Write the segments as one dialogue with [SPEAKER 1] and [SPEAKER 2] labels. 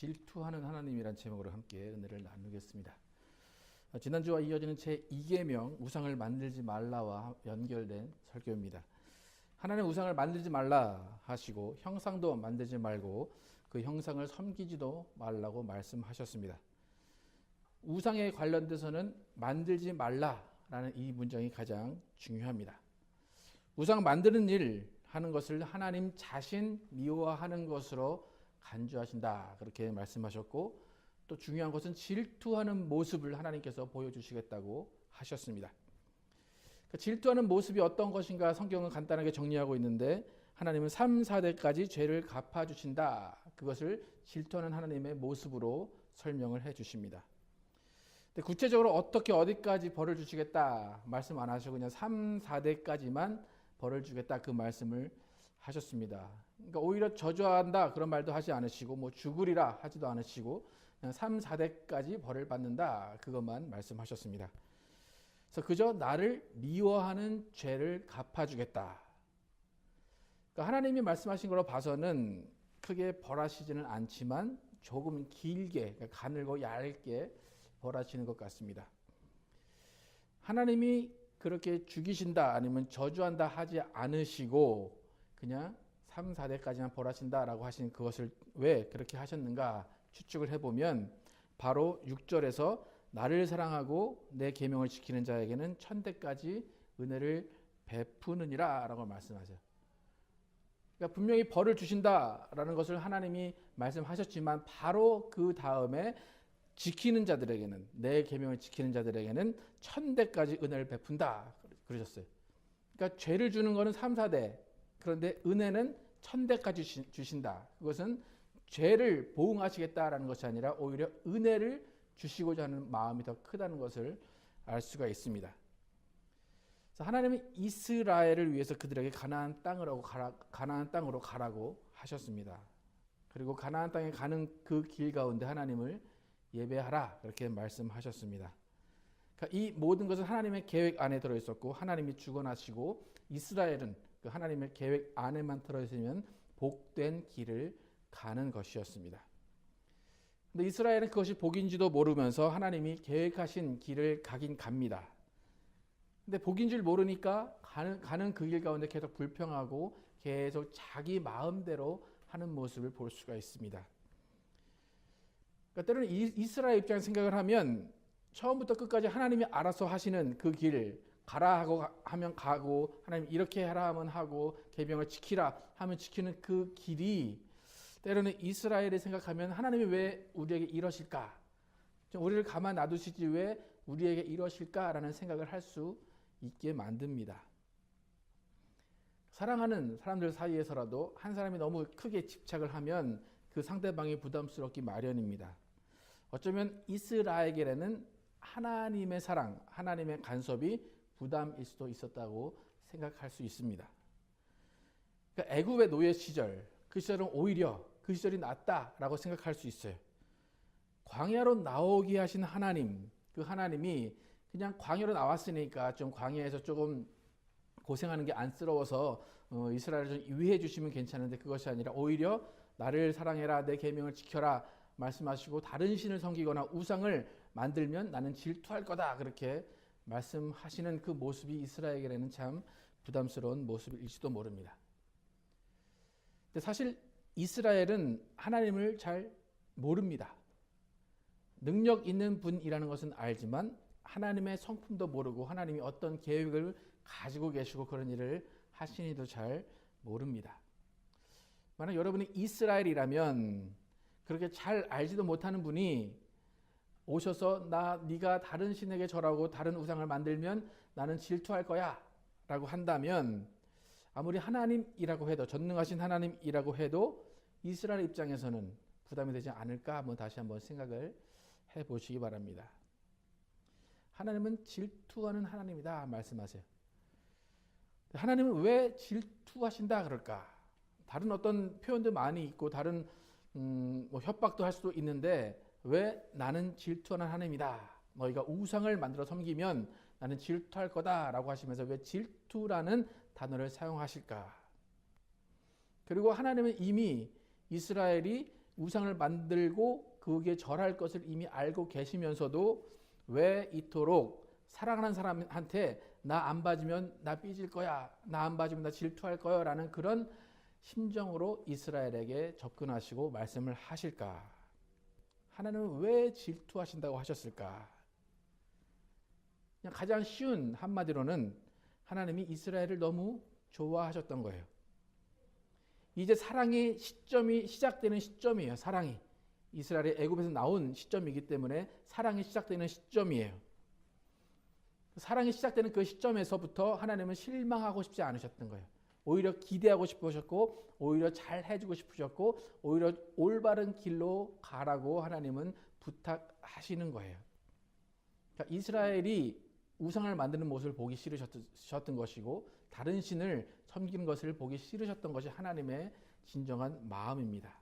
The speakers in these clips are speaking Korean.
[SPEAKER 1] 질투하는 하나님이란 제목으로 함께 은혜를 나누겠습니다. 지난주와 이어지는 제2계명 우상을 만들지 말라와 연결된 설교입니다. 하나님 우상을 만들지 말라 하시고 형상도 만들지 말고 그 형상을 섬기지도 말라고 말씀하셨습니다. 우상에 관련돼서는 만들지 말라라는 이 문장이 가장 중요합니다. 우상 만드는 일 하는 것을 하나님 자신 미워하는 것으로 간주하신다, 그렇게 말씀하셨고, 또 중요한 것은 질투하는 모습을 하나님께서 보여주시겠다고 하셨습니다. 질투하는 모습이 어떤 것인가 성경은 간단하게 정리하고 있는데, 하나님은 3, 4대까지 죄를 갚아주신다, 그것을 질투하는 하나님의 모습으로 설명을 해주십니다. 근데 구체적으로 어떻게 어디까지 벌을 주시겠다 말씀 안 하시고 그냥 3, 4대까지만 벌을 주겠다, 그 말씀을 하셨습니다. 그러니까 오히려 저주한다 그런 말도 하지 않으시고 뭐 죽으리라 하지도 않으시고 그냥 3, 4대까지 벌을 받는다, 그것만 말씀하셨습니다. 그래서 그저 나를 미워하는 죄를 갚아주겠다. 그러니까 하나님이 말씀하신 걸로 봐서는 크게 벌하시지는 않지만 조금 길게, 그러니까 가늘고 얇게 벌하시는 것 같습니다. 하나님이 그렇게 죽이신다 아니면 저주한다 하지 않으시고 그냥 3, 4대까지만 벌하신다라고 하신 그것을 왜 그렇게 하셨는가 추측을 해보면 바로 6절에서 나를 사랑하고 내 계명을 지키는 자에게는 1000대까지 은혜를 베푸느니라 라고 말씀하세요. 그러니까 분명히 벌을 주신다라는 것을 하나님이 말씀하셨지만 바로 그 다음에 지키는 자들에게는, 내 계명을 지키는 자들에게는 1000대까지 은혜를 베푼다 그러셨어요. 그러니까 죄를 주는 것은 3, 4대, 그런데 은혜는 1000대까지 주신다. 그것은 죄를 보응하시겠다라는 것이 아니라 오히려 은혜를 주시고자 하는 마음이 더 크다는 것을 알 수가 있습니다. 그래서 하나님은 이스라엘을 위해서 그들에게 가나안 땅으로 가라고 하셨습니다. 그리고 가나안 땅에 가는 그 길 가운데 하나님을 예배하라, 그렇게 말씀하셨습니다. 그러니까 이 모든 것은 하나님의 계획 안에 들어있었고, 하나님이 주관하시고 이스라엘은 그 하나님의 계획 안에만 들어있으면 복된 길을 가는 것이었습니다. 근데 이스라엘은 그것이 복인지도 모르면서 하나님이 계획하신 길을 가긴 갑니다. 근데 복인 줄 모르니까 가는 그 길 가운데 계속 불평하고 계속 자기 마음대로 하는 모습을 볼 수가 있습니다. 그러니까 때로는 이스라엘 입장에서 생각을 하면 처음부터 끝까지 하나님이 알아서 하시는 그 길, 가라 하고 하면 가고, 하나님 이렇게 하라 하면 하고, 계명을 지키라 하면 지키는 그 길이 때로는 이스라엘이 생각하면 하나님이 왜 우리에게 이러실까? 우리를 가만 놔두시지 왜 우리에게 이러실까라는 생각을 할 수 있게 만듭니다. 사랑하는 사람들 사이에서라도 한 사람이 너무 크게 집착을 하면 그 상대방이 부담스럽기 마련입니다. 어쩌면 이스라엘에게는 하나님의 사랑, 하나님의 간섭이 부담일 수도 있었다고 생각할 수 있습니다. 그러니까 애굽의 노예 시절, 그 시절은 오히려 그 시절이 낫다라고 생각할 수 있어요. 광야로 나오게 하신 하나님, 그 하나님이 그냥 광야로 나왔으니까 좀 광야에서 조금 고생하는 게 안쓰러워서 이스라엘을 좀 유의해 주시면 괜찮은데, 그것이 아니라 오히려 나를 사랑해라, 내 계명을 지켜라 말씀하시고 다른 신을 섬기거나 우상을 만들면 나는 질투할 거다, 그렇게 말씀하시는 그 모습이 이스라엘에게는 참 부담스러운 모습일지도 모릅니다. 근데 사실 이스라엘은 하나님을 잘 모릅니다. 능력 있는 분이라는 것은 알지만 하나님의 성품도 모르고 하나님이 어떤 계획을 가지고 계시고 그런 일을 하시니도 잘 모릅니다. 만약 여러분이 이스라엘이라면 그렇게 잘 알지도 못하는 분이 오셔서 네가 다른 신에게 절하고 다른 우상을 만들면 나는 질투할 거야 라고 한다면, 아무리 하나님이라고 해도, 전능하신 하나님이라고 해도 이스라엘 입장에서는 부담이 되지 않을까 한번 다시 한번 생각을 해보시기 바랍니다. 하나님은 질투하는 하나님이다 말씀하세요. 하나님은 왜 질투하신다 그럴까? 다른 어떤 표현도 많이 있고 다른 협박도 할 수도 있는데 왜 나는 질투하는 하나님이다, 너희가 우상을 만들어 섬기면 나는 질투할 거다라고 하시면서 왜 질투라는 단어를 사용하실까? 그리고 하나님은 이미 이스라엘이 우상을 만들고 그게 절할 것을 이미 알고 계시면서도 왜 이토록 사랑하는 사람한테 나 안 봐주면 나 삐질 거야, 나 안 봐주면 나 질투할 거야 라는 그런 심정으로 이스라엘에게 접근하시고 말씀을 하실까? 하나님은 왜 질투하신다고 하셨을까? 그냥 가장 쉬운 한마디로는 하나님이 이스라엘을 너무 좋아하셨던 거예요. 이제 사랑의 시점이 시작되는 시점이에요. 사랑이 이스라엘이 애굽에서 나온 시점이기 때문에 사랑이 시작되는 시점이에요. 사랑이 시작되는 그 시점에서부터 하나님은 실망하고 싶지 않으셨던 거예요. 오히려 기대하고 싶으셨고 오히려 잘 해주고 싶으셨고 오히려 올바른 길로 가라고 하나님은 부탁하시는 거예요. 그러니까 이스라엘이 우상을 만드는 모습을 보기 싫으셨던 것이고 다른 신을 섬기는 것을 보기 싫으셨던 것이 하나님의 진정한 마음입니다.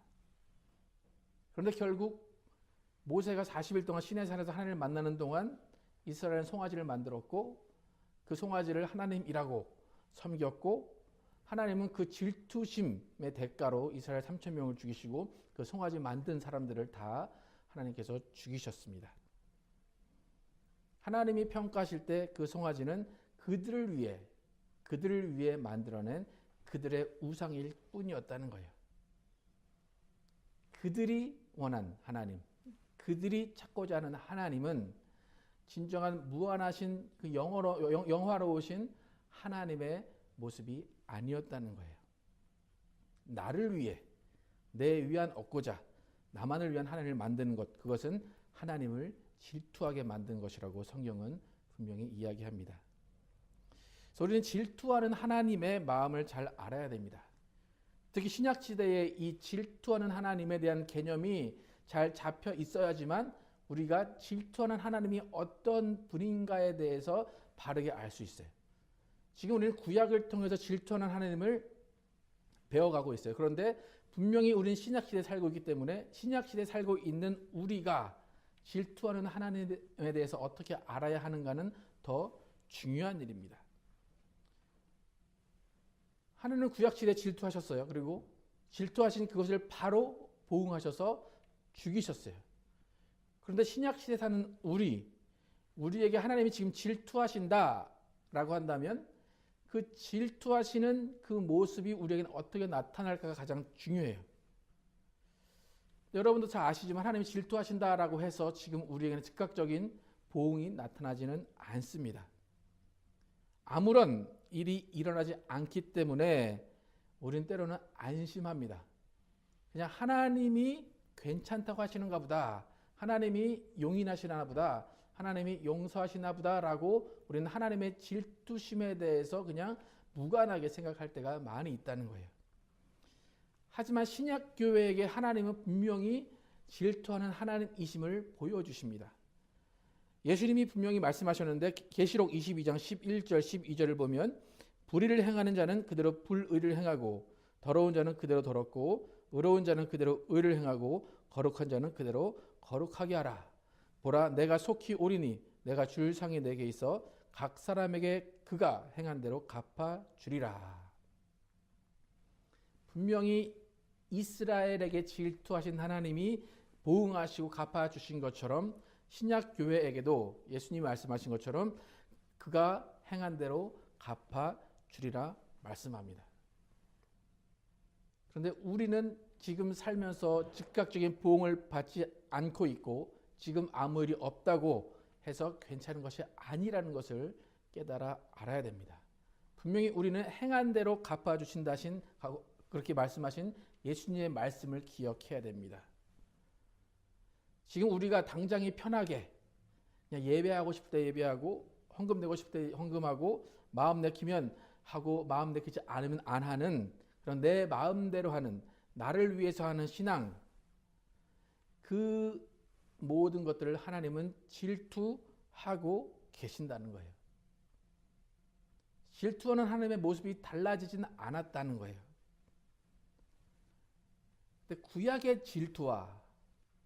[SPEAKER 1] 그런데 결국 모세가 40일 동안 시내산에서 하나님을 만나는 동안 이스라엘은 송아지를 만들었고 그 송아지를 하나님이라고 섬겼고 하나님은 그 질투심의 대가로 이스라엘 3천 명을 죽이시고 그 송아지 만든 사람들을 다 하나님께서 죽이셨습니다. 하나님이 평가하실 때 그 송아지는 그들을 위해 만들어낸 그들의 우상일 뿐이었다는 거예요. 그들이 원한 하나님, 그들이 찾고자 하는 하나님은 진정한 무한하신 그 영화로우신 하나님의 모습이 아니었다는 거예요. 나를 위해 내 위안 얻고자 나만을 위한 하나님을 만드는 것, 그것은 하나님을 질투하게 만든 것이라고 성경은 분명히 이야기합니다. 그래서 우리는 질투하는 하나님의 마음을 잘 알아야 됩니다. 특히 신약시대에 이 질투하는 하나님에 대한 개념이 잘 잡혀 있어야지만 우리가 질투하는 하나님이 어떤 분인가에 대해서 바르게 알 수 있어요. 지금 우리는 구약을 통해서 질투하는 하나님을 배워가고 있어요. 그런데 분명히 우리는 신약시대에 살고 있기 때문에 신약시대에 살고 있는 우리가 질투하는 하나님에 대해서 어떻게 알아야 하는가는 더 중요한 일입니다. 하나님은 구약시대에 질투하셨어요. 그리고 질투하신 그것을 바로 보응하셔서 죽이셨어요. 그런데 신약시대에 사는 우리에게 하나님이 지금 질투하신다라고 한다면 그 질투하시는 그 모습이 우리에게는 어떻게 나타날까가 가장 중요해요. 여러분도 잘 아시지만 하나님이 질투하신다라고 해서 지금 우리에게는 즉각적인 보응이 나타나지는 않습니다. 아무런 일이 일어나지 않기 때문에 우리는 때로는 안심합니다. 그냥 하나님이 괜찮다고 하시는가 보다, 하나님이 용인하시나 보다, 하나님이 용서하시나 보다라고 우리는 하나님의 질투심에 대해서 그냥 무관하게 생각할 때가 많이 있다는 거예요. 하지만 신약교회에게 하나님은 분명히 질투하는 하나님이심을 보여주십니다. 예수님이 분명히 말씀하셨는데 계시록 22장 11절 12절을 보면 불의를 행하는 자는 그대로 불의를 행하고 더러운 자는 그대로 더럽고 의로운 자는 그대로 의를 행하고 거룩한 자는 그대로 거룩하게 하라. 보라, 내가 속히 오리니 내가 줄 상이 내게 있어 각 사람에게 그가 행한 대로 갚아주리라. 분명히 이스라엘에게 질투하신 하나님이 보응하시고 갚아주신 것처럼 신약교회에게도 예수님이 말씀하신 것처럼 그가 행한 대로 갚아주리라 말씀합니다. 그런데 우리는 지금 살면서 즉각적인 보응을 받지 않고 있고 지금 아무 일이 없다고 해서 괜찮은 것이 아니라는 것을 깨달아 알아야 됩니다. 분명히 우리는 행한 대로 갚아주신다 하신 그렇게 말씀하신 예수님의 말씀을 기억해야 됩니다. 지금 우리가 당장이 편하게 그냥 예배하고 싶을 때 예배하고 헌금 내고 싶을 때 헌금하고 마음 내키면 하고 마음 내키지 않으면 안 하는 그런 내 마음대로 하는 나를 위해서 하는 신앙, 그 모든 것들을 하나님은 질투하고 계신다는 거예요. 질투하는 하나님의 모습이 달라지지는 않았다는 거예요. 근데 구약의 질투와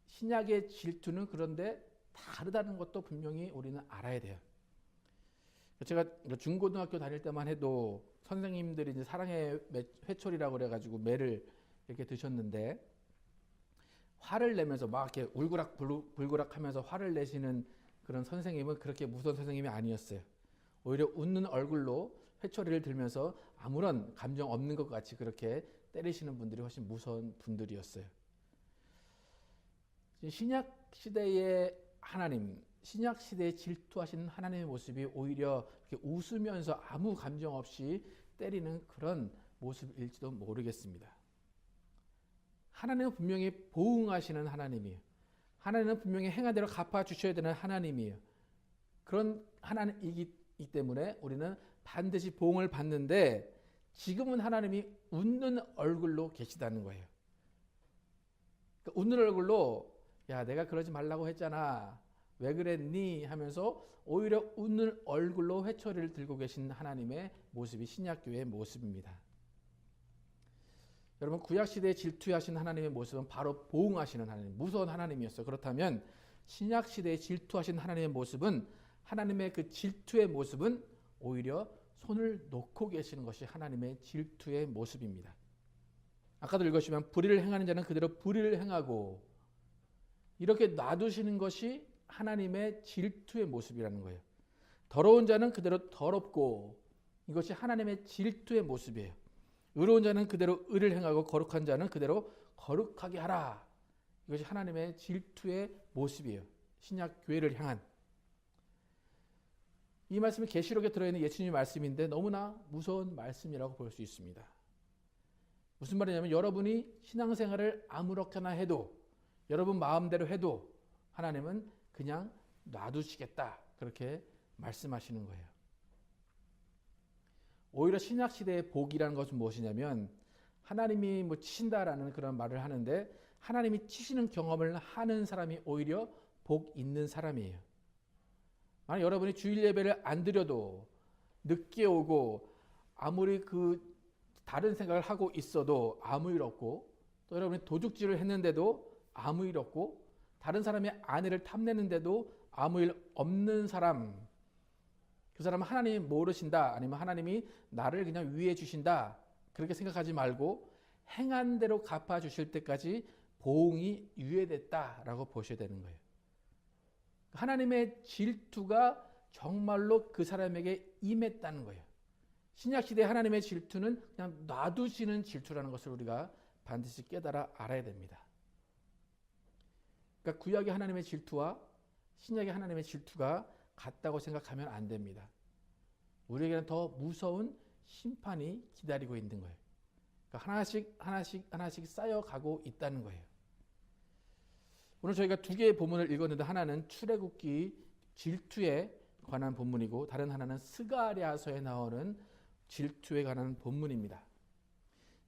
[SPEAKER 1] 신약의 질투는 그런데 다르다는 것도 분명히 우리는 알아야 돼요. 제가 중고등학교 다닐 때만 해도 선생님들이 이제 사랑의 회초리라고 그래가지고 매를 이렇게 드셨는데 화를 내면서 막 이렇게 울그락불그락 하면서 화를 내시는 그런 선생님은 그렇게 무서운 선생님이 아니었어요. 오히려 웃는 얼굴로 회초리를 들면서 아무런 감정 없는 것 같이 그렇게 때리시는 분들이 훨씬 무서운 분들이었어요. 신약 시대의 하나님, 신약 시대에 질투하시는 하나님의 모습이 오히려 이렇게 웃으면서 아무 감정 없이 때리는 그런 모습일지도 모르겠습니다. 하나님은 분명히 보응하시는 하나님이에요. 하나님은 분명히 행한 대로 갚아주셔야 되는 하나님이에요. 그런 하나님이기 때문에 우리는 반드시 보응을 받는데 지금은 하나님이 웃는 얼굴로 계시다는 거예요. 그러니까 웃는 얼굴로 야 내가 그러지 말라고 했잖아. 왜 그랬니? 하면서 오히려 웃는 얼굴로 회초리를 들고 계신 하나님의 모습이 신약교회의 모습입니다. 여러분 구약시대에 질투하신 하나님의 모습은 바로 보응하시는 하나님, 무서운 하나님이었어요. 그렇다면 신약시대에 질투하신 하나님의 모습은 하나님의 그 질투의 모습은 오히려 손을 놓고 계시는 것이 하나님의 질투의 모습입니다. 아까도 읽으시면 불의를 행하는 자는 그대로 불의를 행하고 이렇게 놔두시는 것이 하나님의 질투의 모습이라는 거예요. 더러운 자는 그대로 더럽고 이것이 하나님의 질투의 모습이에요. 의로운 자는 그대로 의를 행하고 거룩한 자는 그대로 거룩하게 하라. 이것이 하나님의 질투의 모습이에요. 신약 교회를 향한. 이 말씀이 계시록에 들어있는 예수님의 말씀인데 너무나 무서운 말씀이라고 볼 수 있습니다. 무슨 말이냐면 여러분이 신앙생활을 아무렇게나 해도 여러분 마음대로 해도 하나님은 그냥 놔두시겠다. 그렇게 말씀하시는 거예요. 오히려 신약시대의 복이라는 것은 무엇이냐면 하나님이 치신다라는 그런 말을 하는데 하나님이 치시는 경험을 하는 사람이 오히려 복 있는 사람이에요. 만약 여러분이 주일 예배를 안 드려도 늦게 오고 아무리 다른 생각을 하고 있어도 아무 일 없고 또 여러분이 도둑질을 했는데도 아무 일 없고 다른 사람의 아내를 탐내는데도 아무 일 없는 사람, 그 사람은 하나님이 모르신다 아니면 하나님이 나를 그냥 위해 주신다 그렇게 생각하지 말고 행한 대로 갚아주실 때까지 보응이 유예됐다라고 보셔야 되는 거예요. 하나님의 질투가 정말로 그 사람에게 임했다는 거예요. 신약시대 하나님의 질투는 그냥 놔두시는 질투라는 것을 우리가 반드시 깨달아 알아야 됩니다. 그러니까 구약의 하나님의 질투와 신약의 하나님의 질투가 같다고 생각하면 안 됩니다. 우리에게는 더 무서운 심판이 기다리고 있는 거예요. 그러니까 하나씩 쌓여가고 있다는 거예요. 오늘 저희가 두 개의 본문을 읽었는데 하나는 출애굽기 질투에 관한 본문이고 다른 하나는 스가랴서에 나오는 질투에 관한 본문입니다.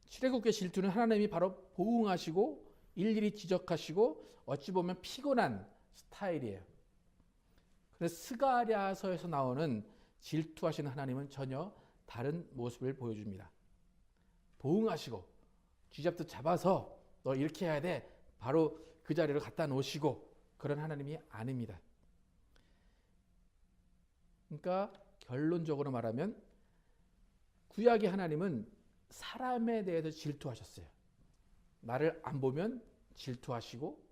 [SPEAKER 1] 출애굽기 질투는 하나님이 바로 보응하시고 일일이 지적하시고 어찌 보면 피곤한 스타일이에요. 그래서 스가랴서에서 나오는 질투하시는 하나님은 전혀 다른 모습을 보여줍니다. 보응하시고 쥐잡듯 잡아서 너 이렇게 해야 돼. 바로 그 자리를 갖다 놓으시고 그런 하나님이 아닙니다. 그러니까 결론적으로 말하면 구약의 하나님은 사람에 대해서 질투하셨어요. 나를 안 보면 질투하시고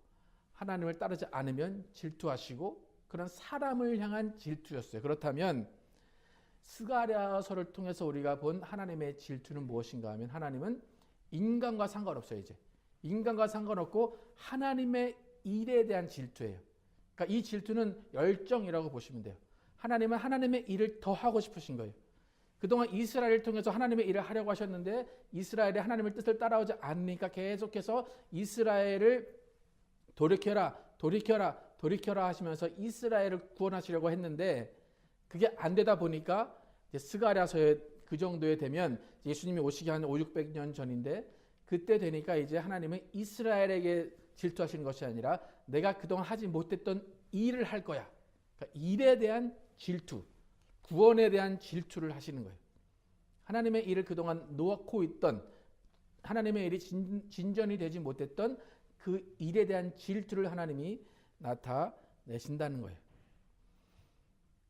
[SPEAKER 1] 하나님을 따르지 않으면 질투하시고 그런 사람을 향한 질투였어요. 그렇다면 스가랴서를 통해서 우리가 본 하나님의 질투는 무엇인가 하면 하나님은 인간과 상관없어요. 이제 인간과 상관없고 하나님의 일에 대한 질투예요. 그러니까 이 질투는 열정이라고 보시면 돼요. 하나님은 하나님의 일을 더 하고 싶으신 거예요. 그동안 이스라엘을 통해서 하나님의 일을 하려고 하셨는데 이스라엘이 하나님의 뜻을 따라오지 않으니까 계속해서 이스라엘을 돌이켜라 하시면서 이스라엘을 구원하시려고 했는데 그게 안 되다 보니까 스가랴서에 그 정도에 되면 예수님이 오시기 한 500-600년 전인데 그때 되니까 이제 하나님은 이스라엘에게 질투하시는 것이 아니라 내가 그동안 하지 못했던 일을 할 거야. 그러니까 일에 대한 질투, 구원에 대한 질투를 하시는 거예요. 하나님의 일을 그동안 놓고 있던 하나님의 일이 진전이 되지 못했던 그 일에 대한 질투를 하나님이 나타내신다는 거예요.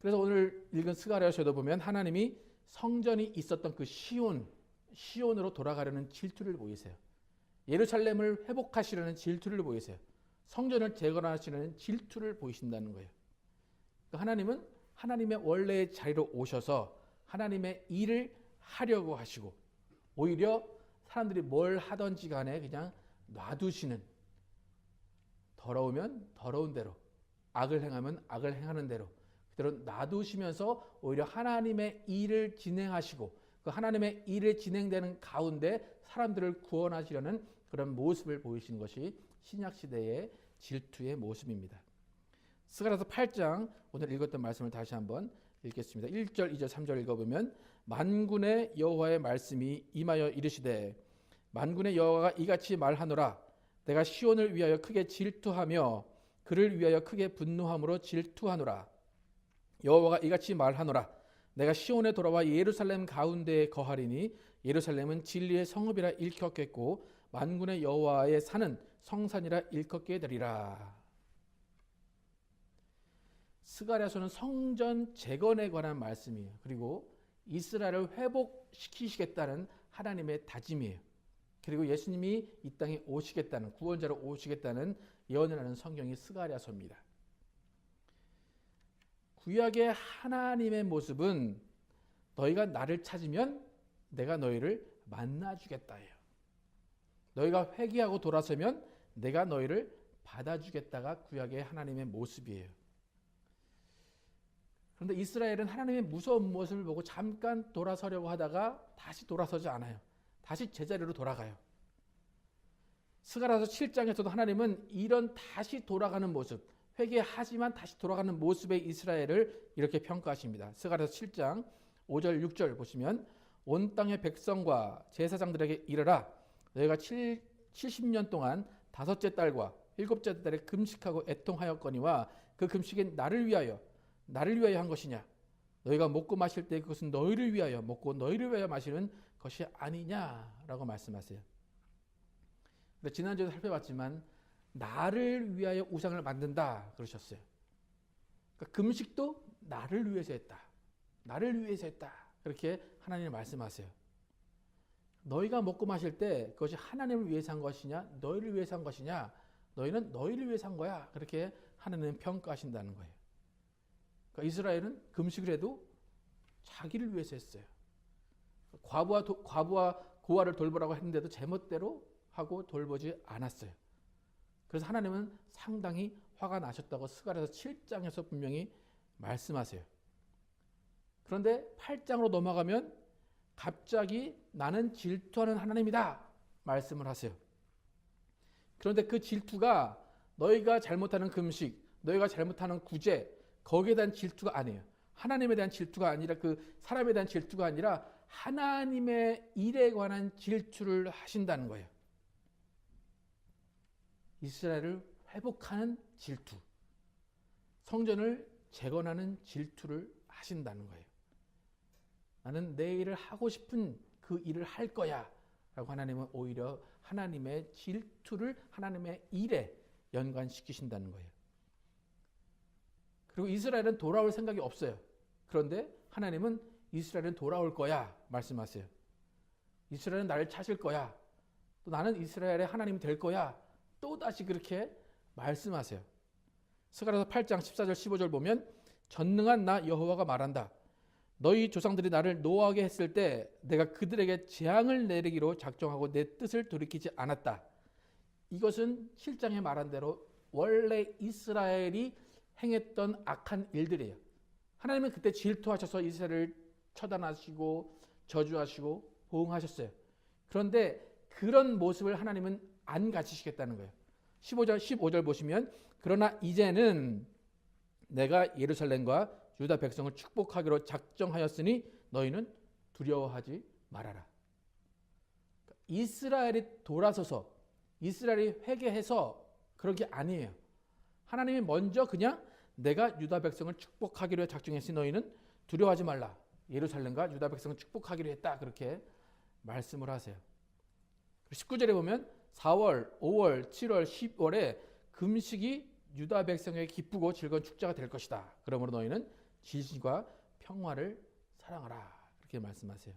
[SPEAKER 1] 그래서 오늘 읽은 스가랴서에도 보면 하나님이 성전이 있었던 그 시온으로 돌아가려는 질투를 보이세요. 예루살렘을 회복하시려는 질투를 보이세요. 성전을 재건하시려는 질투를 보이신다는 거예요. 그러니까 하나님은 하나님의 원래의 자리로 오셔서 하나님의 일을 하려고 하시고, 오히려 사람들이 뭘 하든지 간에 그냥 놔두시는, 더러우면 더러운 대로, 악을 행하면 악을 행하는 대로 그대로 놔두시면서 오히려 하나님의 일을 진행하시고, 그 하나님의 일을 진행되는 가운데 사람들을 구원하시려는 그런 모습을 보이시는 것이 신약시대의 질투의 모습입니다. 스가랴서 8장 오늘 읽었던 말씀을 다시 한번 읽겠습니다. 1절, 2절, 3절 읽어보면, 만군의 여호와의 말씀이 임하여 이르시되, 만군의 여호와가 이같이 말하노라. 내가 시온을 위하여 크게 질투하며 그를 위하여 크게 분노함으로 질투하노라. 여호와가 이같이 말하노라. 내가 시온에 돌아와 예루살렘 가운데에 거하리니 예루살렘은 진리의 성읍이라 일컫겠고 만군의 여호와의 산은 성산이라 일컫게 되리라. 스가랴서는 성전 재건에 관한 말씀이에요. 그리고 이스라엘을 회복시키시겠다는 하나님의 다짐이에요. 그리고 예수님이 이 땅에 오시겠다는, 구원자로 오시겠다는 예언을 하는 성경이 스가랴서입니다. 구약의 하나님의 모습은 너희가 나를 찾으면 내가 너희를 만나주겠다예요. 너희가 회개하고 돌아서면 내가 너희를 받아주겠다가 구약의 하나님의 모습이에요. 그런데 이스라엘은 하나님의 무서운 모습을 보고 잠깐 돌아서려고 하다가 다시 돌아서지 않아요. 다시 제자리로 돌아가요. 스가랴서 7장에서도 하나님은 이런 다시 돌아가는 모습, 회개하지만 다시 돌아가는 모습의 이스라엘을 이렇게 평가하십니다. 스가랴서 7장 5절 6절 보시면, 온 땅의 백성과 제사장들에게 이르라. 너희가 70년 동안 다섯째 달과 일곱째 달에 금식하고 애통하였거니와 그 금식은 나를 위하여 한 것이냐? 너희가 먹고 마실 때 그것은 너희를 위하여 먹고 너희를 위하여 마시는 것이 아니냐라고 말씀하세요. 근데 지난주에 살펴봤지만 나를 위하여 우상을 만든다 그러셨어요. 그러니까 금식도 나를 위해서 했다. 나를 위해서 했다. 그렇게 하나님이 말씀하세요. 너희가 먹고 마실 때 그것이 하나님을 위해서 한 것이냐 너희를 위해서 한 것이냐, 너희는 너희를 위해서 한 거야. 그렇게 하나님은 평가하신다는 거예요. 그러니까 이스라엘은 금식을 해도 자기를 위해서 했어요. 과부와 고아를 돌보라고 했는데도 제멋대로 하고 돌보지 않았어요. 그래서 하나님은 상당히 화가 나셨다고 스가랴서 7장에서 분명히 말씀하세요. 그런데 8장으로 넘어가면 갑자기 나는 질투하는 하나님이다 말씀을 하세요. 그런데 그 질투가 너희가 잘못하는 금식, 너희가 잘못하는 구제, 거기에 대한 질투가 아니에요. 하나님에 대한 질투가 아니라, 그 사람에 대한 질투가 아니라 하나님의 일에 관한 질투를 하신다는 거예요. 이스라엘을 회복하는 질투, 성전을 재건하는 질투를 하신다는 거예요. 나는 내 일을 하고 싶은 그 일을 할 거야 라고 하나님은 오히려 하나님의 질투를 하나님의 일에 연관시키신다는 거예요. 그리고 이스라엘은 돌아올 생각이 없어요. 그런데 하나님은 이스라엘은 돌아올 거야 말씀하세요. 이스라엘은 나를 찾을 거야. 또 나는 이스라엘의 하나님이 될 거야. 또다시 그렇게 말씀하세요. 스가랴서 8장 14절 15절 보면, 전능한 나 여호와가 말한다. 너희 조상들이 나를 노하게 했을 때 내가 그들에게 재앙을 내리기로 작정하고 내 뜻을 돌이키지 않았다. 이것은 7장에 말한 대로 원래 이스라엘이 행했던 악한 일들이에요. 하나님은 그때 질투하셔서 이스라엘을 처단하시고 저주하시고 보응하셨어요. 그런데 그런 모습을 하나님은 안 가지시겠다는 거예요. 15절 보시면, 그러나 이제는 내가 예루살렘과 유다 백성을 축복하기로 작정하였으니 너희는 두려워하지 말아라. 이스라엘이 돌아서서 이스라엘이 회개해서 그런 게 아니에요. 하나님이 먼저 그냥 내가 유다 백성을 축복하기로 작정했으니 너희는 두려워하지 말라. 예루살렘과 유다 백성을 축복하기로 했다. 그렇게 말씀을 하세요. 19절에 보면 4월, 5월, 7월, 10월에 금식이 유다 백성에게 기쁘고 즐거운 축제가 될 것이다. 그러므로 너희는 진실과 평화를 사랑하라. 그렇게 말씀하세요.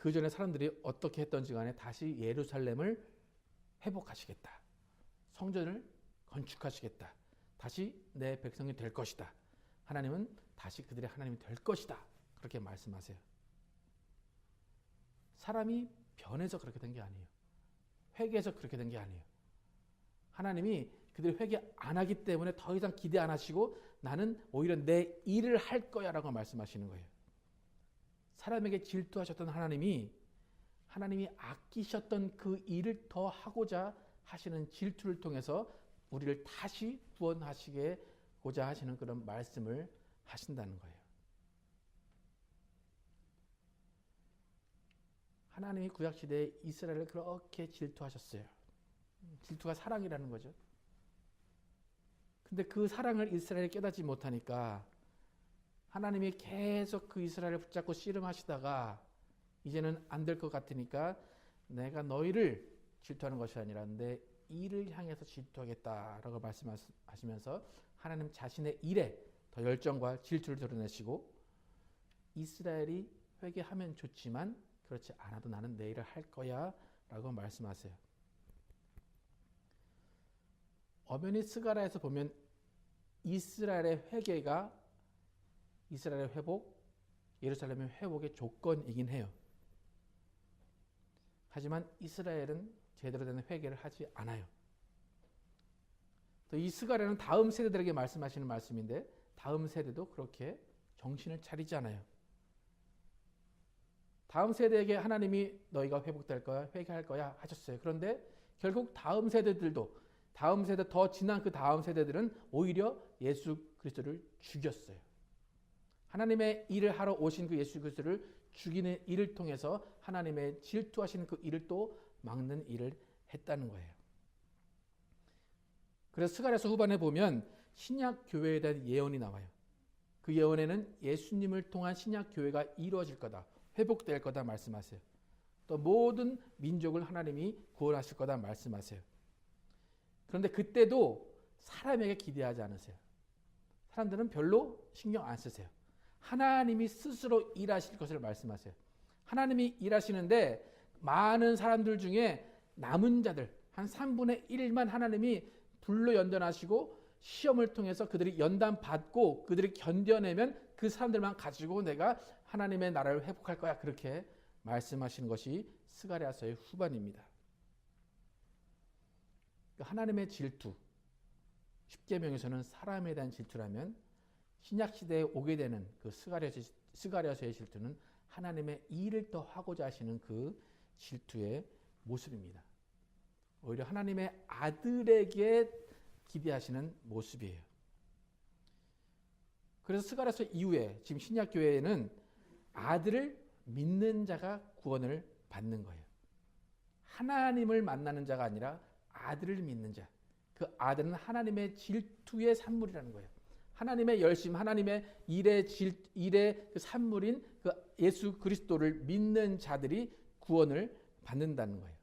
[SPEAKER 1] 그 전에 사람들이 어떻게 했던지 간에 다시 예루살렘을 회복하시겠다. 성전을 건축하시겠다. 다시 내 백성이 될 것이다. 하나님은 다시 그들의 하나님이 될 것이다. 그렇게 말씀하세요. 사람이 변해서 그렇게 된 게 아니에요. 회개해서 그렇게 된 게 아니에요. 하나님이 그들이 회개 안 하기 때문에 더 이상 기대 안 하시고 나는 오히려 내 일을 할 거야 라고 말씀하시는 거예요. 사람에게 질투하셨던 하나님이 아끼셨던 그 일을 더 하고자 하시는 질투를 통해서 우리를 다시 구원하시고자 하시는 그런 말씀을 하신다는 거예요. 하나님이 구약시대에 이스라엘을 그렇게 질투하셨어요. 질투가 사랑이라는 거죠. 근데 그 사랑을 이스라엘이 깨닫지 못하니까 하나님이 계속 그 이스라엘을 붙잡고 씨름하시다가 이제는 안 될 것 같으니까 내가 너희를 질투하는 것이 아니라 내 일을 향해서 질투하겠다라고 말씀하시면서 하나님 자신의 일에 더 열정과 질투를 드러내시고 이스라엘이 회개하면 좋지만 그렇지 않아도 나는 내 일을 할 거야 라고 말씀하세요. 엄연히 스가랴에서 보면 이스라엘의 회개가 이스라엘의 회복, 예루살렘의 회복의 조건이긴 해요. 하지만 이스라엘은 제대로 된 회개를 하지 않아요. 또 이 스가랴는 다음 세대들에게 말씀하시는 말씀인데 다음 세대도 그렇게 정신을 차리지 않아요. 다음 세대에게 하나님이 너희가 회복될 거야, 회개할 거야 하셨어요. 그런데 결국 다음 세대들도 다음 세대 더 지난 그 다음 세대들은 오히려 예수 그리스도를 죽였어요. 하나님의 일을 하러 오신 그 예수 그리스도를 죽이는 일을 통해서 하나님의 질투하시는 그 일을 또 막는 일을 했다는 거예요. 그래서 스가랴서 후반에 보면 신약 교회에 대한 예언이 나와요. 그 예언에는 예수님을 통한 신약 교회가 이루어질 거다. 회복될 거다 말씀하세요. 또 모든 민족을 하나님이 구원하실 거다 말씀하세요. 그런데 그때도 사람에게 기대하지 않으세요. 사람들은 별로 신경 안 쓰세요. 하나님이 스스로 일하실 것을 말씀하세요. 하나님이 일하시는데 많은 사람들 중에 남은 자들 한 3분의 1만 하나님이 불로 연단하시고 시험을 통해서 그들이 연단받고 그들이 견뎌내면 그 사람들만 가지고 내가 하나님의 나라를 회복할 거야. 그렇게 말씀하시는 것이 스가랴서의 후반입니다. 하나님의 질투, 십계명에서는 사람에 대한 질투라면 신약시대에 오게 되는 그 스가랴서의 질투는 하나님의 일을 더 하고자 하시는 그 질투의 모습입니다. 오히려 하나님의 아들에게 기대하시는 모습이에요. 그래서 스가랴서 이후에 지금 신약교회에는 아들을 믿는 자가 구원을 받는 거예요. 하나님을 만나는 자가 아니라 아들을 믿는 자. 그 아들은 하나님의 질투의 산물이라는 거예요. 하나님의 열심, 하나님의 일의 그 산물인 그 예수 그리스도를 믿는 자들이 구원을 받는다는 거예요.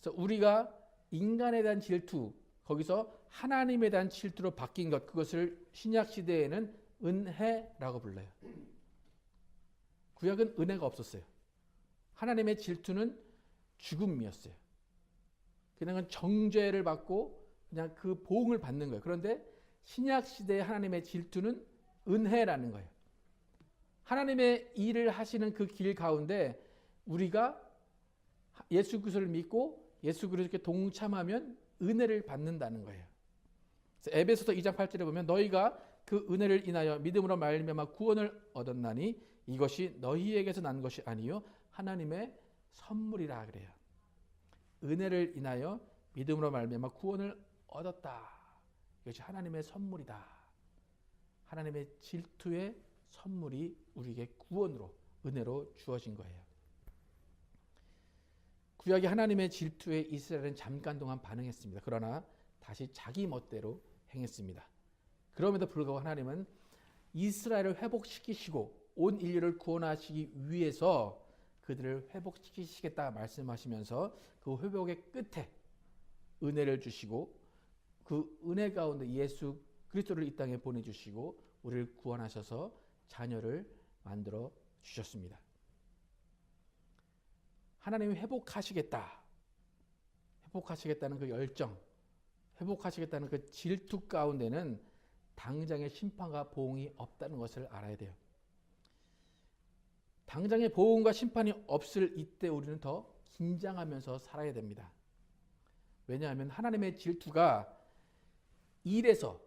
[SPEAKER 1] 그래서 우리가 인간에 대한 질투, 거기서 하나님에 대한 질투로 바뀐 것, 그것을 신약 시대에는 은혜라고 불러요. 구약은 은혜가 없었어요. 하나님의 질투는 죽음이었어요. 그냥 정죄를 받고 그냥 그 보응을 받는 거예요. 그런데 신약 시대의 하나님의 질투는 은혜라는 거예요. 하나님의 일을 하시는 그 길 가운데 우리가 예수 그리스도를 믿고 예수 그리스도께 동참하면 은혜를 받는다는 거예요. 그래서 에베소서 2장 8절에 보면 너희가 그 은혜를 인하여 믿음으로 말미암아 구원을 얻었나니 이것이 너희에게서 난 것이 아니요 하나님의 선물이라 그래요. 은혜를 인하여 믿음으로 말미암아 구원을 얻었다. 이것이 하나님의 선물이다. 하나님의 질투의 선물이 우리에게 구원으로 은혜로 주어진 거예요. 구약의 하나님의 질투에 이스라엘은 잠깐 동안 반응했습니다. 그러나 다시 자기 멋대로 행했습니다. 그럼에도 불구하고 하나님은 이스라엘을 회복시키시고 온 인류를 구원하시기 위해서 그들을 회복시키시겠다 말씀하시면서 그 회복의 끝에 은혜를 주시고 그 은혜 가운데 예수 그리스도를 이 땅에 보내주시고 우리를 구원하셔서 자녀를 만들어 주셨습니다. 하나님이 회복하시겠다는 그 열정, 회복하시겠다는 그 질투 가운데는 당장의 심판과 보응이 없다는 것을 알아야 돼요. 당장의 보응과 심판이 없을 이때 우리는 더 긴장하면서 살아야 됩니다. 왜냐하면 하나님의 질투가 일에서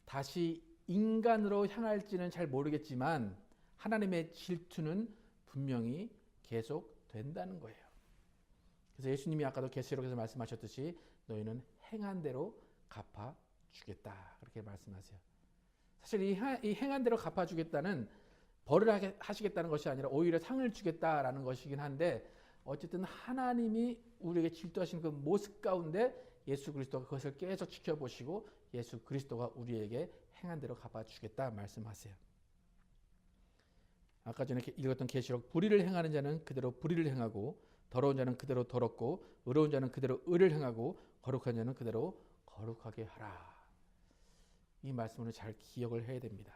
[SPEAKER 1] 다시 인간으로 향할지는 잘 모르겠지만 하나님의 질투는 분명히 계속 된다는 거예요. 그래서 예수님이 아까도 계시록에서 말씀하셨듯이 너희는 행한 대로 갚아주겠다 그렇게 말씀하세요. 사실 이 행한 대로 갚아주겠다는 벌을 하시겠다는 것이 아니라 오히려 상을 주겠다라는 것이긴 한데 어쨌든 하나님이 우리에게 질투하시는 그 모습 가운데 예수 그리스도가 그것을 계속 지켜보시고 예수 그리스도가 우리에게 행한 대로 갚아주겠다 말씀하세요. 아까 전에 읽었던 계시록 불의를 행하는 자는 그대로 불의를 행하고 더러운 자는 그대로 더럽고 의로운 자는 그대로 의를 행하고 거룩한 자는 그대로 거룩하게 하라. 이 말씀을 잘 기억을 해야 됩니다.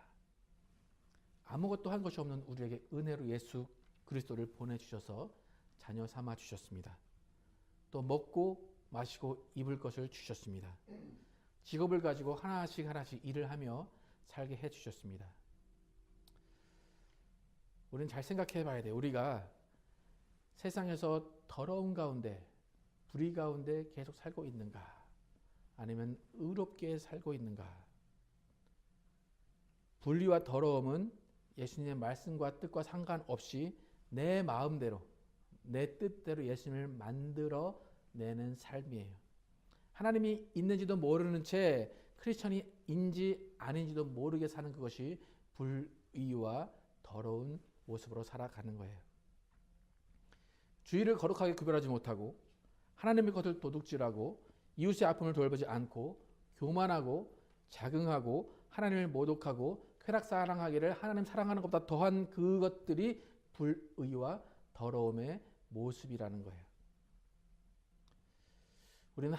[SPEAKER 1] 아무것도 한 것이 없는 우리에게 은혜로 예수 그리스도를 보내주셔서 자녀 삼아 주셨습니다. 또 먹고 마시고 입을 것을 주셨습니다. 직업을 가지고 하나씩 일을 하며 살게 해주셨습니다. 우리는 잘 생각해 봐야 돼요. 우리가 세상에서 더러운 가운데 불의 가운데 계속 살고 있는가 아니면 의롭게 살고 있는가. 불의와 더러움은 예수님의 말씀과 뜻과 상관없이 내 마음대로 내 뜻대로 예수님을 만들어내는 삶이에요. 하나님이 있는지도 모르는 채 크리스천인지 아닌지도 모르게 사는 그것이 불의와 더러운 모습으로 살아가는 거예요. 주의를 거룩하게 구별하지 못하고 하나님의 것을 도둑질하고 이웃의 아픔을 돌보지 않고 교만하고 자긍하고 하나님을 모독하고 쾌락 사랑하기를 하나님 사랑하는 것보다 더한 그것들이 불의와 더러움의 모습이라는 거예요. 우리는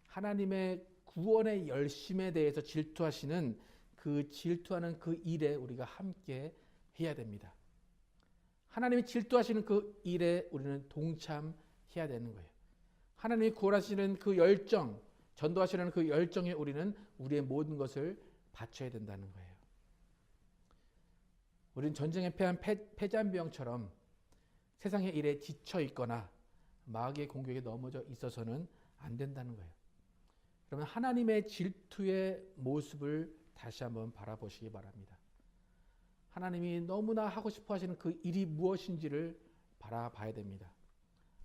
[SPEAKER 1] 하나님의 구원의 열심에 대해서 질투하시는 그 질투하는 그 일에 우리가 함께 해야 됩니다. 하나님이 질투하시는 그 일에 우리는 동참해야 되는 거예요. 하나님이 구원하시는 그 열정, 전도하시는 그 열정에 우리는 우리의 모든 것을 바쳐야 된다는 거예요. 우리는 전쟁에 패한 패잔병처럼 세상의 일에 지쳐 있거나 마귀의 공격에 넘어져 있어서는 안 된다는 거예요. 그러면 하나님의 질투의 모습을 다시 한번 바라보시기 바랍니다. 하나님이 너무나 하고 싶어 하시는 그 일이 무엇인지를 바라봐야 됩니다.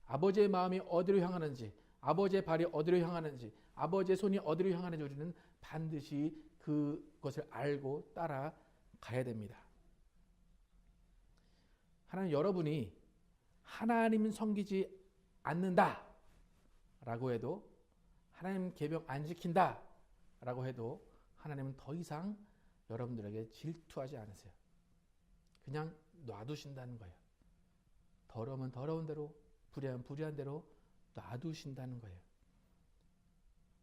[SPEAKER 1] 아버지의 마음이 어디로 향하는지, 아버지의 발이 어디로 향하는지, 아버지의 손이 어디로 향하는지 우리는 반드시 그것을 알고 따라가야 됩니다. 하나님, 여러분이 하나님은 섬기지 않는다 라고 해도, 하나님 계명 안 지킨다 라고 해도 하나님은 더 이상 여러분들에게 질투하지 않으세요. 그냥 놔두신다는 거예요. 더러우면 더러운 대로, 불의하면 불의한 대로 놔두신다는 거예요.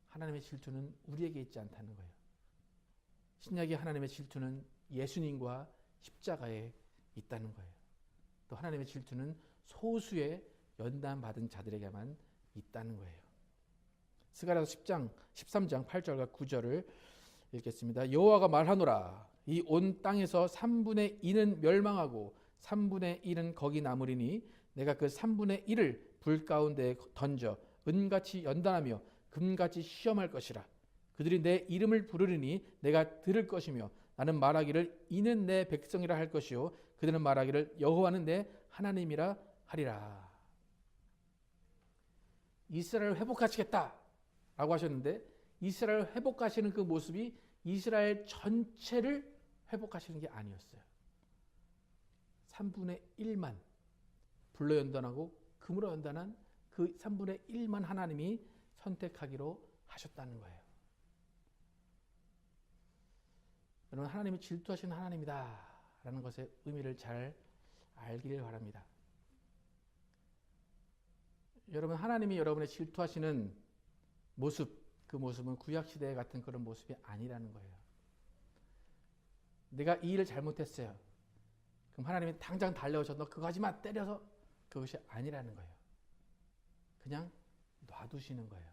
[SPEAKER 1] 하나님의 질투는 우리에게 있지 않다는 거예요. 신약의 하나님의 질투는 예수님과 십자가에 있다는 거예요. 또 하나님의 질투는 소수의 연단받은 자들에게만 있다는 거예요. 스가랴서 13장 8절과 9절을 읽겠습니다. 여호와가 말하노라. 이 온 땅에서 3분의 2는 멸망하고 3분의 1은 거기 남으리니 내가 그 3분의 1을 불 가운데 던져 은같이 연단하며 금같이 시험할 것이라. 그들이 내 이름을 부르리니 내가 들을 것이며 나는 말하기를 이는 내 백성이라 할 것이요 그들은 말하기를 여호와는 내 하나님이라 하리라. 이스라엘을 회복하시겠다 라고 하셨는데 이스라엘을 회복하시는 그 모습이 이스라엘 전체를 회복하시는 게 아니었어요. 3분의 1만 불로 연단하고 금으로 연단한 그 3분의 1만 하나님이 선택하기로 하셨다는 거예요. 여러분, 하나님이 질투하시는 하나님이다 라는 것의 의미를 잘 알기를 바랍니다. 여러분, 하나님이 여러분의 질투하시는 모습, 그 모습은 구약시대 같은 그런 모습이 아니라는 거예요. 내가 이 일을 잘못했어요. 그럼 하나님이 당장 달려오셔서 너 그거 하지 마 때려서 그것이 아니라는 거예요. 그냥 놔두시는 거예요.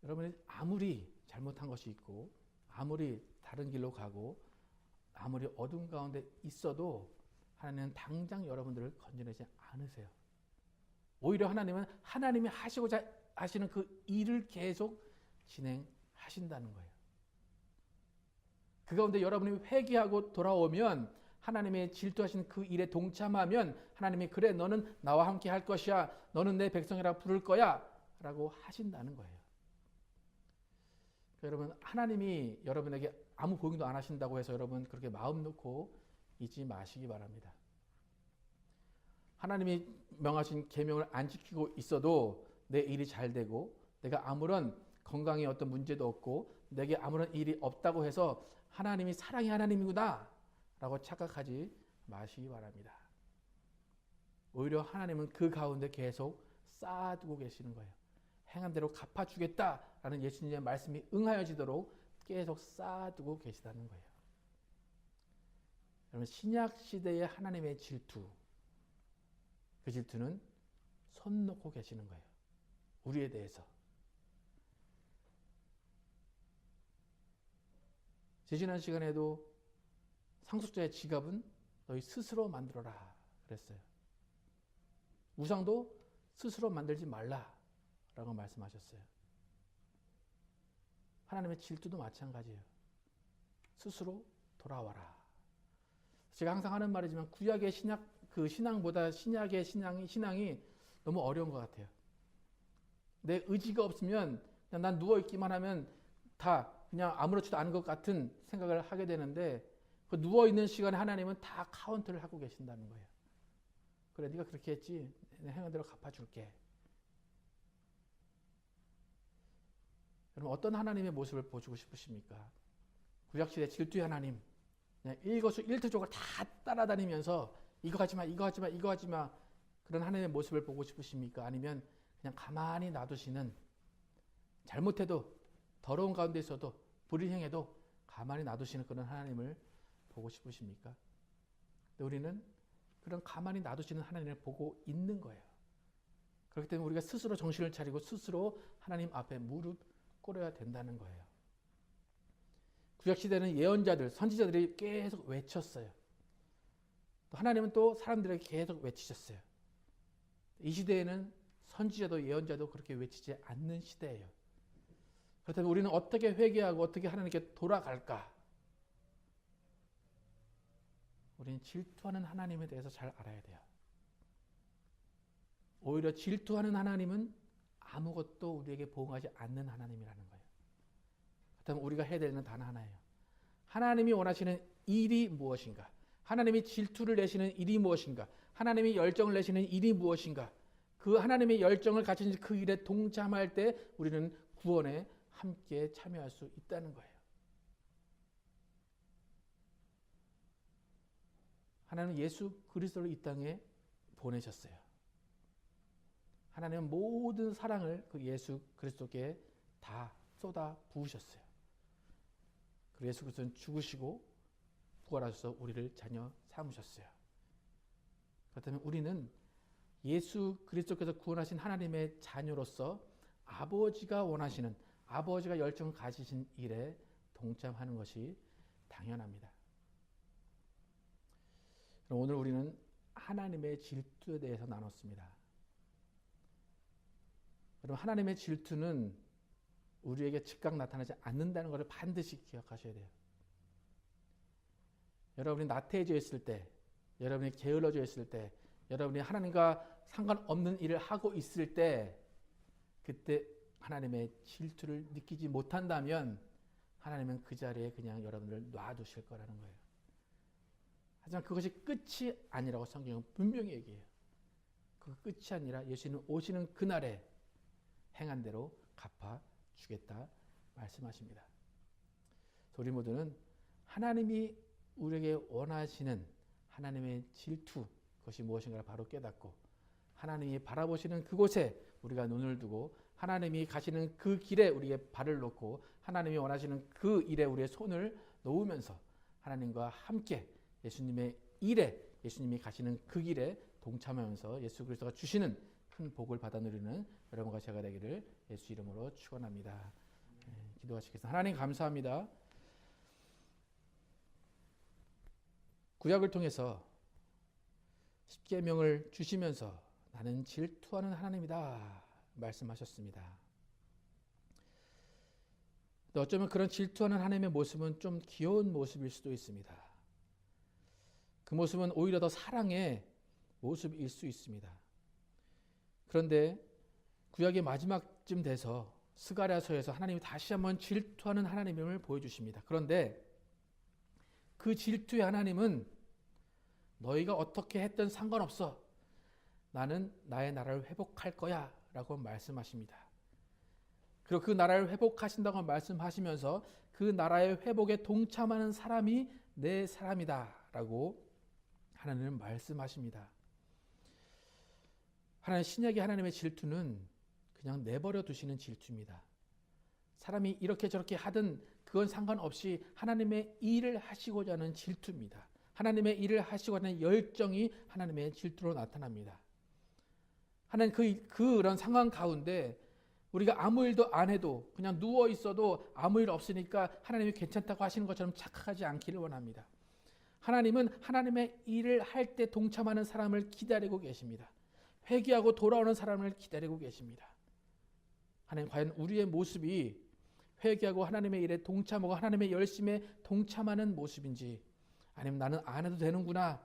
[SPEAKER 1] 여러분이 아무리 잘못한 것이 있고 아무리 다른 길로 가고 아무리 어둠 가운데 있어도 하나님은 당장 여러분들을 건져내지 않으세요. 오히려 하나님은 하나님이 하시고자 하시는 그 일을 계속 진행하신다는 거예요. 그 가운데 여러분이 회개하고 돌아오면 하나님의 질투하신 그 일에 동참하면 하나님이 그래 너는 나와 함께 할 것이야. 너는 내 백성이라 부를 거야. 라고 하신다는 거예요. 여러분 하나님이 여러분에게 아무 보응도 안 하신다고 해서 여러분 그렇게 마음 놓고 잊지 마시기 바랍니다. 하나님이 명하신 계명을 안 지키고 있어도 내 일이 잘 되고 내가 아무런 건강에 어떤 문제도 없고 내게 아무런 일이 없다고 해서 하나님이 사랑의 하나님이구나 라고 착각하지 마시기 바랍니다. 오히려 하나님은 그 가운데 계속 쌓아두고 계시는 거예요. 행한 대로 갚아주겠다라는 예수님의 말씀이 응하여지도록 계속 쌓아두고 계시다는 거예요. 여러분 신약 시대의 하나님의 질투, 그 질투는 손 놓고 계시는 거예요. 우리에 대해서. 지난 시간에도 상속자의 지갑은 너희 스스로 만들어라 그랬어요. 우상도 스스로 만들지 말라라고 말씀하셨어요. 하나님의 질투도 마찬가지예요. 스스로 돌아와라. 제가 항상 하는 말이지만 구약의 신앙보다 신약의 신앙이 너무 어려운 것 같아요. 내 의지가 없으면 그냥 난 누워있기만 하면 다 그냥 아무렇지도 않은 것 같은 생각을 하게 되는데 그 누워있는 시간에 하나님은 다 카운트를 하고 계신다는 거예요. 그래 네가 그렇게 했지 내 행한 대로 갚아줄게. 여러분 어떤 하나님의 모습을 보여주고 싶으십니까? 구약시대 질투의 하나님 그냥 일거수일투족을 다 따라다니면서 이거 하지마 이거 하지마 이거 하지마 그런 하나님의 모습을 보고 싶으십니까? 아니면 그냥 가만히 놔두시는 잘못해도 더러운 가운데 있어도 불의행해도 가만히 놔두시는 그런 하나님을 보고 싶으십니까? 근데 우리는 그런 가만히 놔두시는 하나님을 보고 있는 거예요. 그렇기 때문에 우리가 스스로 정신을 차리고 스스로 하나님 앞에 무릎 꿇어야 된다는 거예요. 구약시대는 예언자들, 선지자들이 계속 외쳤어요. 또 하나님은 또 사람들에게 계속 외치셨어요. 이 시대에는 선지자도 예언자도 그렇게 외치지 않는 시대예요. 그렇다면 우리는 어떻게 회개하고 어떻게 하나님께 돌아갈까? 우리는 질투하는 하나님에 대해서 잘 알아야 돼요. 오히려 질투하는 하나님은 아무것도 우리에게 보응하지 않는 하나님이라는 거예요. 그렇다면 우리가 해야 되는 단 하나예요. 하나님이 원하시는 일이 무엇인가? 하나님이 질투를 내시는 일이 무엇인가? 하나님이 열정을 내시는 일이 무엇인가? 그 하나님의 열정을 가진 그 일에 동참할 때 우리는 구원에 함께 참여할 수 있다는 거예요. 하나님은 예수 그리스도를 이 땅에 보내셨어요. 하나님은 모든 사랑을 그 예수 그리스도께 다 쏟아 부으셨어요. 그 예수 그리스도는 죽으시고 부활하셔서 우리를 자녀 삼으셨어요. 그렇다면 우리는 예수 그리스도께서 구원하신 하나님의 자녀로서 아버지가 원하시는 아버지가 열정을 가지신 일에 동참하는 것이 당연합니다. 오늘 우리는 하나님의 질투에 대해서 나눴습니다. 여러분 하나님의 질투는 우리에게 즉각 나타나지 않는다는 것을 반드시 기억하셔야 돼요. 여러분이 나태해져 있을 때, 여러분이 게을러져 있을 때, 여러분이 하나님과 상관없는 일을 하고 있을 때 그때 하나님의 질투를 느끼지 못한다면 하나님은 그 자리에 그냥 여러분을 놔두실 거라는 거예요. 하지만 그것이 끝이 아니라고 성경은 분명히 얘기해요. 그 끝이 아니라 예수님 오시는 그날에 행한 대로 갚아주겠다 말씀하십니다. 우리 모두는 하나님이 우리에게 원하시는 하나님의 질투 그것이 무엇인가를 바로 깨닫고 하나님이 바라보시는 그곳에 우리가 눈을 두고 하나님이 가시는 그 길에 우리의 발을 놓고 하나님이 원하시는 그 일에 우리의 손을 놓으면서 하나님과 함께 예수님의 일에, 예수님이 가시는 그 길에 동참하면서 예수 그리스도가 주시는 큰 복을 받아 누리는 여러분과 제가 되기를 예수 이름으로 축원합니다. 기도하시겠습니다. 하나님 감사합니다. 구약을 통해서 십계명을 주시면서 나는 질투하는 하나님이다 말씀하셨습니다. 어쩌면 그런 질투하는 하나님의 모습은 좀 귀여운 모습일 수도 있습니다. 그 모습은 오히려 더 사랑의 모습일 수 있습니다. 그런데 구약의 마지막쯤 돼서 스가랴서에서 하나님이 다시 한번 질투하는 하나님임을 보여주십니다. 그런데 그 질투의 하나님은 너희가 어떻게 했든 상관없어. 나는 나의 나라를 회복할 거야 라고 말씀하십니다. 그리고 그 나라를 회복하신다고 말씀하시면서 그 나라의 회복에 동참하는 사람이 내 사람이다 라고 하나님은 말씀하십니다. 하나님 신약의 하나님의 질투는 그냥 내버려 두시는 질투입니다. 사람이 이렇게 저렇게 하든 그건 상관없이 하나님의 일을 하시고자 하는 질투입니다. 하나님의 일을 하시고자 하는 열정이 하나님의 질투로 나타납니다. 하나님 그런 상황 가운데 우리가 아무 일도 안 해도 그냥 누워 있어도 아무 일 없으니까 하나님이 괜찮다고 하시는 것처럼 착각하지 않기를 원합니다. 하나님은 하나님의 일을 할 때 동참하는 사람을 기다리고 계십니다. 회개하고 돌아오는 사람을 기다리고 계십니다. 하나님 과연 우리의 모습이 회개하고 하나님의 일에 동참하고 하나님의 열심에 동참하는 모습인지, 아니면 나는 안 해도 되는구나,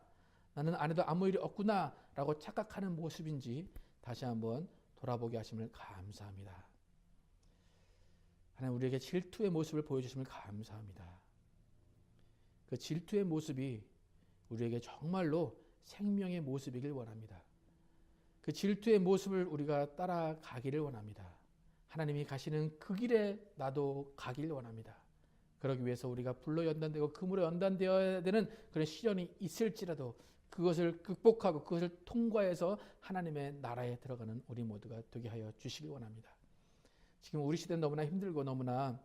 [SPEAKER 1] 나는 안 해도 아무 일이 없구나 라고 착각하는 모습인지 다시 한번 돌아보게 하심을 감사합니다. 하나님 우리에게 질투의 모습을 보여주심을 감사합니다. 그 질투의 모습이 우리에게 정말로 생명의 모습이길 원합니다. 그 질투의 모습을 우리가 따라가기를 원합니다. 하나님이 가시는 그 길에 나도 가길 원합니다. 그러기 위해서 우리가 불로 연단되고 금으로 연단되어야 되는 그런 시련이 있을지라도 그것을 극복하고 그것을 통과해서 하나님의 나라에 들어가는 우리 모두가 되게 하여 주시길 원합니다. 지금 우리 시대는 너무나 힘들고 너무나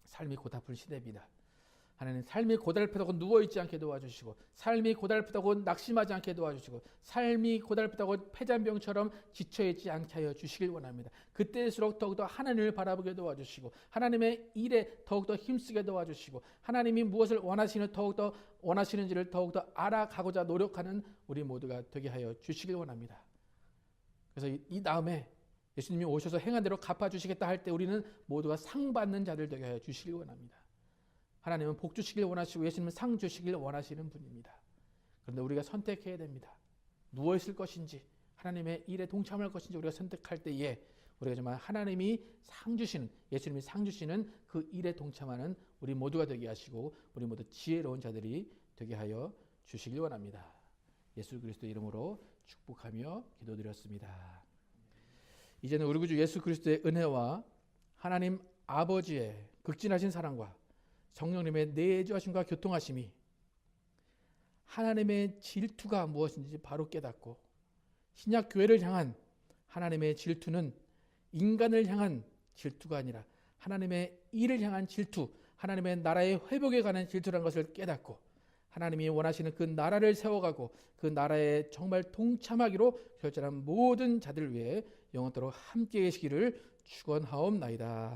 [SPEAKER 1] 삶이 고달픈 시대입니다. 하나님 삶이 고달프다고 누워있지 않게 도와주시고, 삶이 고달프다고 낙심하지 않게 도와주시고, 삶이 고달프다고 폐잔병처럼 지쳐있지 않게 하여 주시길 원합니다. 그때일수록 더욱더 하나님을 바라보게 도와주시고, 하나님의 일에 더욱더 힘쓰게 도와주시고, 하나님이 무엇을 더욱더 원하시는지를 더욱더 알아가고자 노력하는 우리 모두가 되게 하여 주시길 원합니다. 그래서 이 다음에 예수님이 오셔서 행한 대로 갚아주시겠다 할 때 우리는 모두가 상 받는 자들 되게 하여 주시길 원합니다. 하나님은 복 주시길 원하시고 예수님은 상 주시길 원하시는 분입니다. 그런데 우리가 선택해야 됩니다. 누워있을 것인지 하나님의 일에 동참할 것인지 우리가 선택할 때에 우리가 정말 하나님이 상 주시는, 예수님이 상 주시는 그 일에 동참하는 우리 모두가 되게 하시고 우리 모두 지혜로운 자들이 되게 하여 주시길 원합니다. 예수 그리스도 이름으로 축복하며 기도드렸습니다. 이제는 우리 구주 예수 그리스도의 은혜와 하나님 아버지의 극진하신 사랑과 성령님의 내주하심과 교통하심이 하나님의 질투가 무엇인지 바로 깨닫고 신약 교회를 향한 하나님의 질투는 인간을 향한 질투가 아니라 하나님의 일을 향한 질투, 하나님의 나라의 회복에 관한 질투라는 것을 깨닫고 하나님이 원하시는 그 나라를 세워가고 그 나라에 정말 동참하기로 결정한 모든 자들 위해 영원토록 함께 계시기를 축원하옵나이다.